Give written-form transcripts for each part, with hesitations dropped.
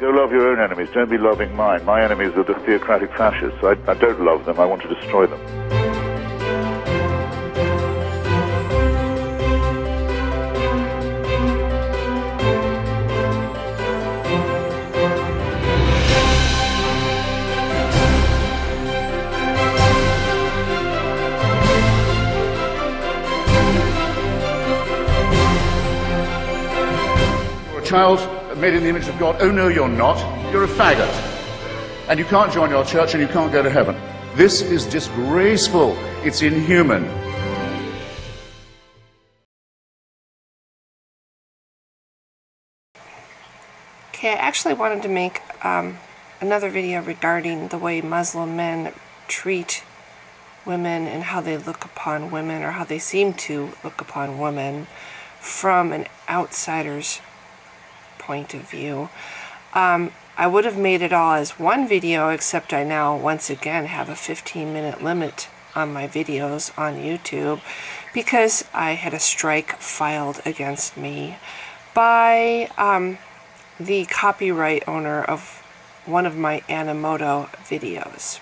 Go love your own enemies. Don't be loving mine. My enemies are the theocratic fascists. I don't love them. I want to destroy them. You're a child made in the image of God. Oh no, you're not. You're a faggot. And you can't join your church and you can't go to heaven. This is disgraceful. It's inhuman. Okay, I actually wanted to make another video regarding the way Muslim men treat women and how they look upon women, or how they seem to look upon women from an outsider's point of view. I would have made it all as one video, except I now once again have a 15-minute limit on my videos on YouTube because I had a strike filed against me by the copyright owner of one of my Animoto videos.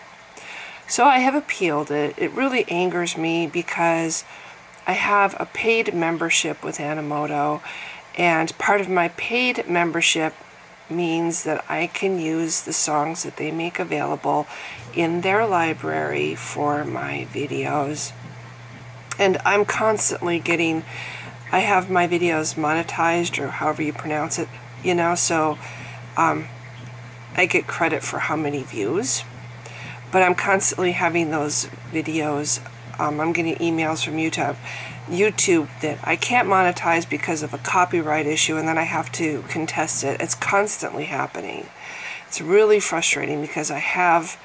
So I have appealed it. It really angers me because I have a paid membership with Animoto, and part of my paid membership means that I can use the songs that they make available in their library for my videos. And I'm constantly getting, I have my videos monetized, or however you pronounce it, you know, so I get credit for how many views. But I'm constantly having those videos, I'm getting emails from YouTube that I can't monetize because of a copyright issue, and then I have to contest it. It's constantly happening. It's really frustrating because I have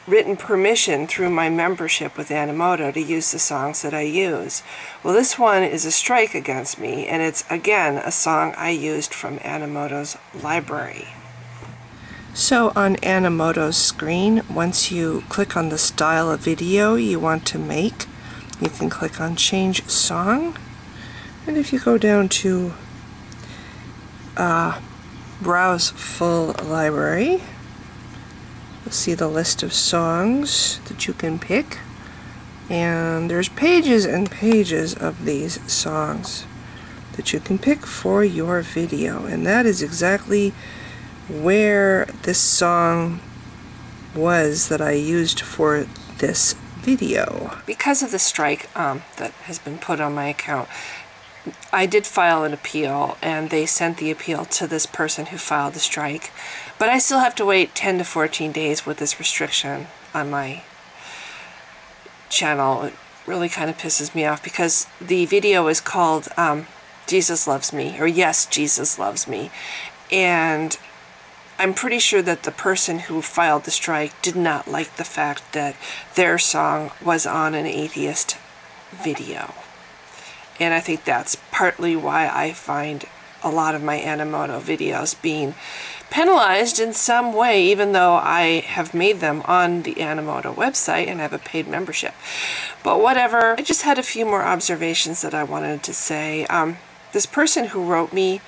written permission through my membership with Animoto to use the songs that I use. Well, this one is a strike against me, and it's again a song I used from Animoto's library. So on Animoto's screen, once you click on the style of video you want to make, you can click on Change Song, and if you go down to Browse Full Library, you'll see the list of songs that you can pick, and there's pages and pages of these songs that you can pick for your video, and that is exactly where this song was that I used for this video. Because of the strike that has been put on my account, I did file an appeal, and they sent the appeal to this person who filed the strike, but I still have to wait 10 to 14 days with this restriction on my channel. It really kind of pisses me off because the video is called Jesus Loves Me, or Yes, Jesus Loves Me, and I'm pretty sure that the person who filed the strike did not like the fact that their song was on an atheist video. And I think that's partly why I find a lot of my Animoto videos being penalized in some way, even though I have made them on the Animoto website and have a paid membership. But whatever, I just had a few more observations that I wanted to say. This person who wrote me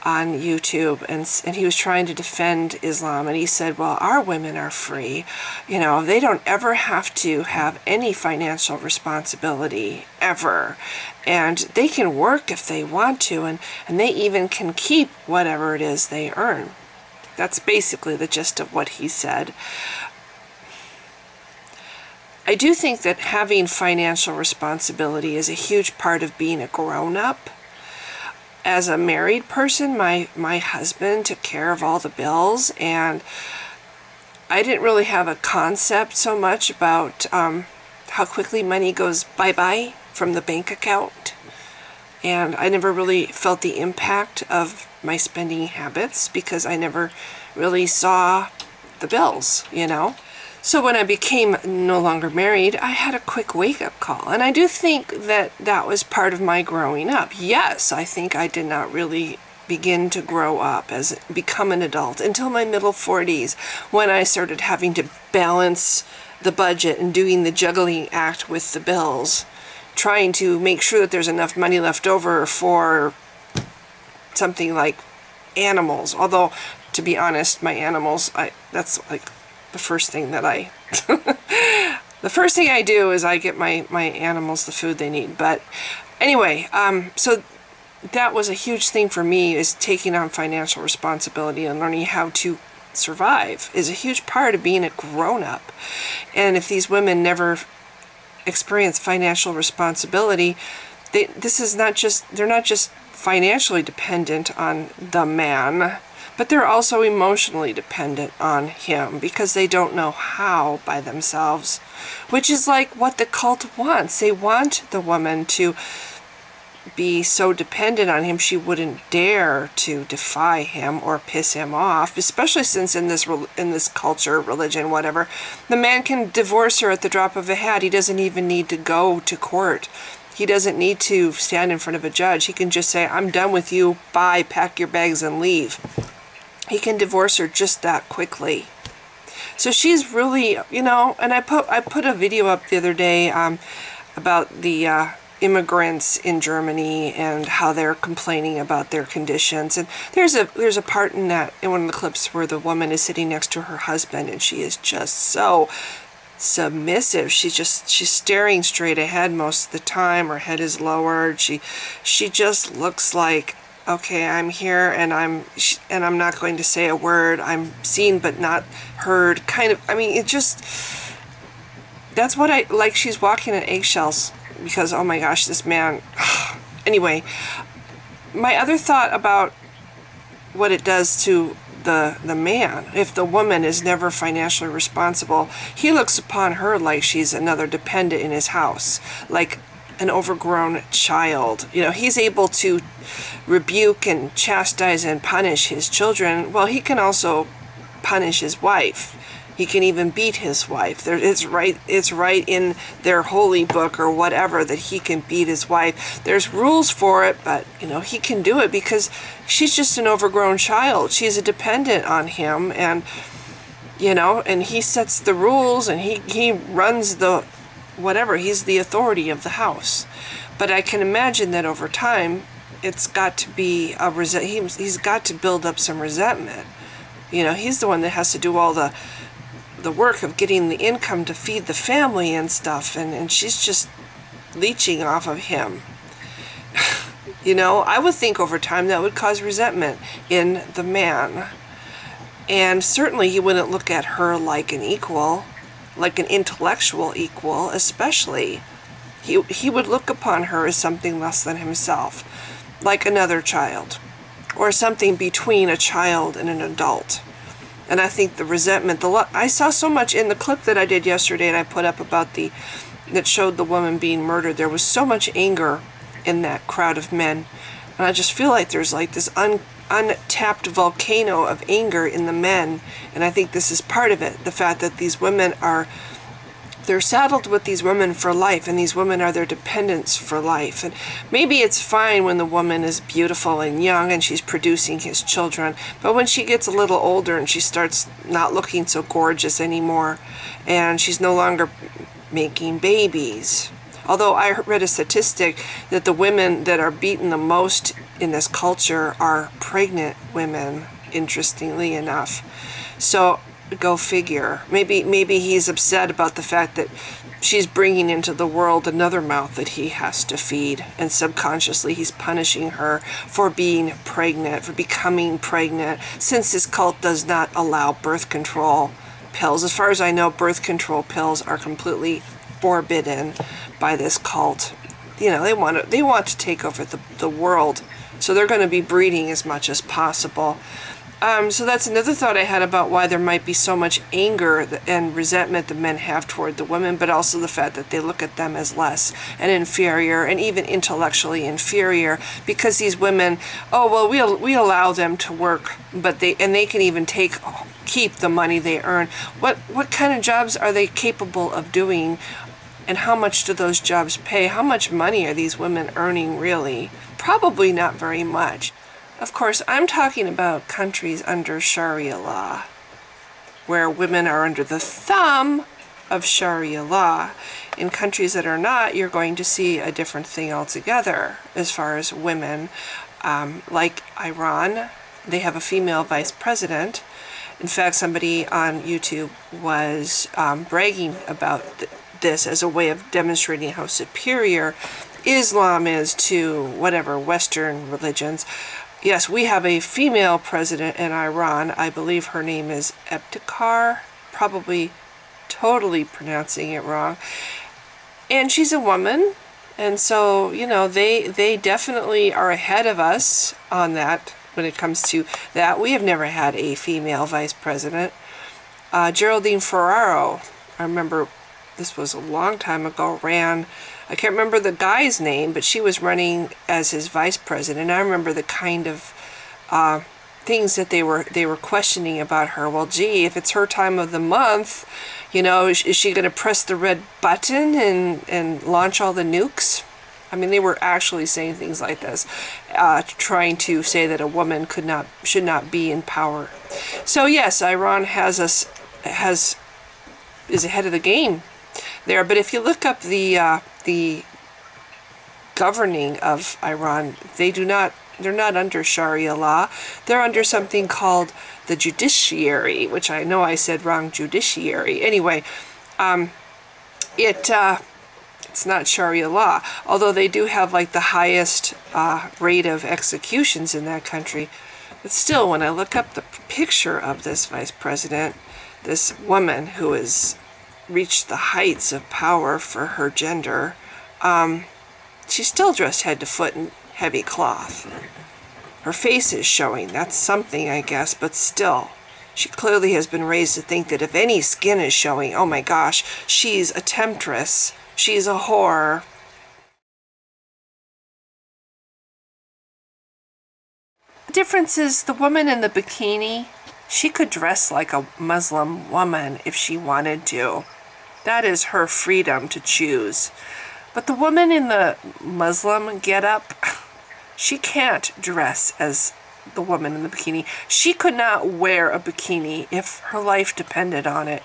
on YouTube, and he was trying to defend Islam, and he said, well, our women are free, you know, they don't ever have to have any financial responsibility ever, and they can work if they want to, and they even can keep whatever it is they earn. That's basically the gist of what he said. I do think that having financial responsibility is a huge part of being a grown-up. As a married person, my husband took care of all the bills, and I didn't really have a concept so much about how quickly money goes bye-bye from the bank account. And I never really felt the impact of my spending habits because I never really saw the bills, you know. So when I became no longer married, I had a quick wake-up call. And I do think that that was part of my growing up. Yes, I think I did not really begin to grow up, become an adult, until my middle 40s, when I started having to balance the budget and doing the juggling act with the bills, trying to make sure that there's enough money left over for something like animals. Although to be honest, my animals, that's like the first thing that I the first thing I do is I get my animals the food they need. But anyway, so that was a huge thing for me, is taking on financial responsibility and learning how to survive is a huge part of being a grown-up. And if these women never experience financial responsibility, they're not just financially dependent on the man, but they're also emotionally dependent on him because they don't know how by themselves, which is like what the cult wants. They want the woman to be so dependent on him she wouldn't dare to defy him or piss him off, especially since in this culture, religion, whatever, the man can divorce her at the drop of a hat. He doesn't even need to go to court. He doesn't need to stand in front of a judge. He can just say, I'm done with you, bye, pack your bags and leave. He can divorce her just that quickly. So she's really, and I put a video up the other day about the immigrants in Germany and how they're complaining about their conditions. And there's a part in one of the clips where the woman is sitting next to her husband, and she is just so submissive. She's staring straight ahead most of the time. Her head is lowered. She just looks like, okay, I'm here and I'm not going to say a word. I'm seen but not heard. Kind of. I mean, that's what I like. She's walking on eggshells. Because, oh my gosh, this man. Anyway, my other thought about what it does to the man, if the woman is never financially responsible, he looks upon her like she's another dependent in his house, like an overgrown child. He's able to rebuke and chastise and punish his children. Well, he can also punish his wife. He can even beat his wife. It's right in their holy book or whatever that he can beat his wife. There's rules for it, but he can do it because she's just an overgrown child. She's a dependent on him, and and he sets the rules and he runs the whatever. He's the authority of the house. But I can imagine that over time, it's got to be he's got to build up some resentment. He's the one that has to do all the work of getting the income to feed the family and stuff, and she's just leeching off of him. I would think over time that would cause resentment in the man. And certainly he wouldn't look at her like an equal, like an intellectual equal, especially. He would look upon her as something less than himself, like another child, or something between a child and an adult. And I think the resentment, I saw so much in the clip that I did yesterday and I put up about that showed the woman being murdered. There was so much anger in that crowd of men. And I just feel like there's like this untapped volcano of anger in the men. And I think this is part of it. The fact that these women they're saddled with these women for life, and these women are their dependents for life. And maybe it's fine when the woman is beautiful and young and she's producing his children, but when she gets a little older and she starts not looking so gorgeous anymore, and she's no longer making babies. Although I read a statistic that the women that are beaten the most in this culture are pregnant women, interestingly enough. So go figure. Maybe he's upset about the fact that she's bringing into the world another mouth that he has to feed, and subconsciously he's punishing her for being pregnant, for becoming pregnant, since this cult does not allow birth control pills. As far as I know, birth control pills are completely forbidden by this cult. They want to take over the world, so they're going to be breeding as much as possible. So that's another thought I had about why there might be so much anger and resentment that men have toward the women, but also the fact that they look at them as less and inferior, and even intellectually inferior, because these women, we allow them to work, but they can even keep the money they earn. What kind of jobs are they capable of doing, and how much do those jobs pay? How much money are these women earning really? Probably not very much. Of course, I'm talking about countries under Sharia law, where women are under the thumb of Sharia law. In countries that are not, you're going to see a different thing altogether as far as women, like Iran, they have a female vice president. In fact, somebody on YouTube was bragging about this as a way of demonstrating how superior Islam is to whatever Western religions. Yes, we have a female president in Iran. I believe her name is Ebtekar, probably totally pronouncing it wrong. And she's a woman, and so, you know, they definitely are ahead of us on that when it comes to that. We have never had a female vice president. Geraldine Ferraro, I remember this was a long time ago, ran, I can't remember the guy's name, but she was running as his vice president. I remember the kind of things that they were questioning about her. Well, gee, if it's her time of the month, you know, is she going to press the red button and launch all the nukes? I mean, they were actually saying things like this, trying to say that a woman should not be in power. So yes, Iran is ahead of the game there. But if you look up the governing of Iran, they're not under Sharia law. They're under something called the judiciary, which I know I said wrong, judiciary. Anyway, it's not Sharia law, although they do have like the highest rate of executions in that country. But still, when I look up the picture of this vice president, this woman who has reached the heights of power for her gender, she's still dressed head to foot in heavy cloth. Her face is showing. That's something, I guess, but still. She clearly has been raised to think that if any skin is showing, oh my gosh, she's a temptress. She's a whore. The difference is the woman in the bikini, she could dress like a Muslim woman if she wanted to. That is her freedom to choose. But the woman in the Muslim getup, she can't dress as the woman in the bikini. She could not wear a bikini if her life depended on it.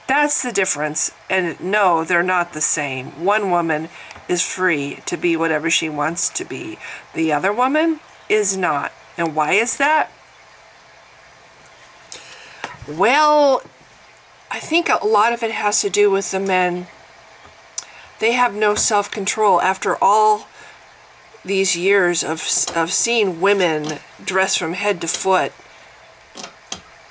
That's the difference. And no, they're not the same. One woman is free to be whatever she wants to be. The other woman is not. And why is that? Well, I think a lot of it has to do with the men. They have no self-control. After all these years of seeing women dress from head to foot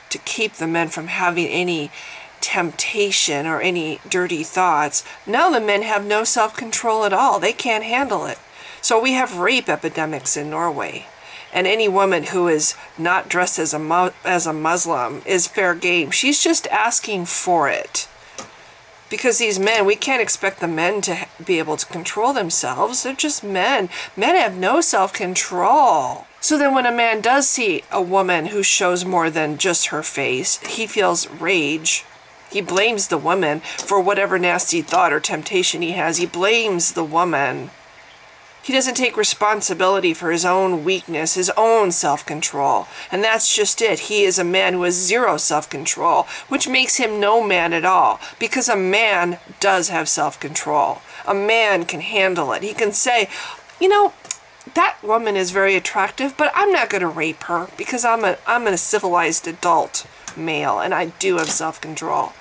to keep the men from having any temptation or any dirty thoughts, now the men have no self-control at all. They can't handle it. So we have rape epidemics in Norway. And any woman who is not dressed as a Muslim is fair game. She's just asking for it. Because these men, we can't expect the men to be able to control themselves. They're just men. Men have no self-control. So then when a man does see a woman who shows more than just her face, he feels rage. He blames the woman for whatever nasty thought or temptation he has. He blames the woman. He doesn't take responsibility for his own weakness, his own self-control. And that's just it. He is a man who has zero self-control, which makes him no man at all. Because a man does have self-control. A man can handle it. He can say, you know, that woman is very attractive, but I'm not going to rape her because I'm a civilized adult male, and I do have self-control.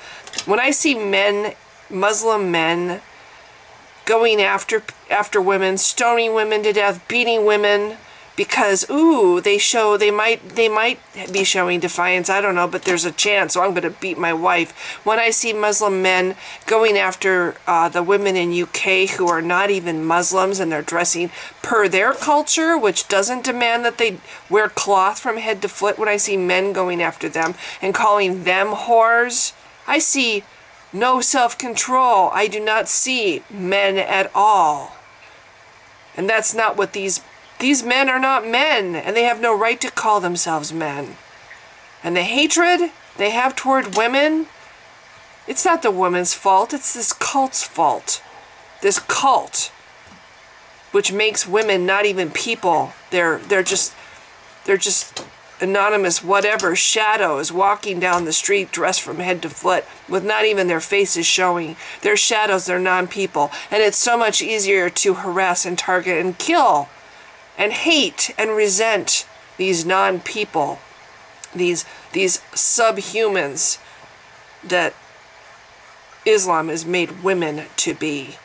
When I see men, Muslim men, going after women, stoning women to death, beating women because they might be showing defiance, I don't know, but there's a chance, so I'm going to beat my wife. When I see Muslim men going after the women in UK who are not even Muslims and they're dressing per their culture, which doesn't demand that they wear cloth from head to foot, when I see men going after them and calling them whores, I see no self-control. I do not see men at all. And that's not what these men are not men, and they have no right to call themselves men. And the hatred they have toward women, it's not the woman's fault, it's this cult's fault. This cult, which makes women not even people. They're just anonymous whatever shadows walking down the street dressed from head to foot with not even their faces showing. They're shadows, they're non-people. And it's so much easier to harass and target and kill and hate and resent these non-people, these subhumans that Islam has made women to be.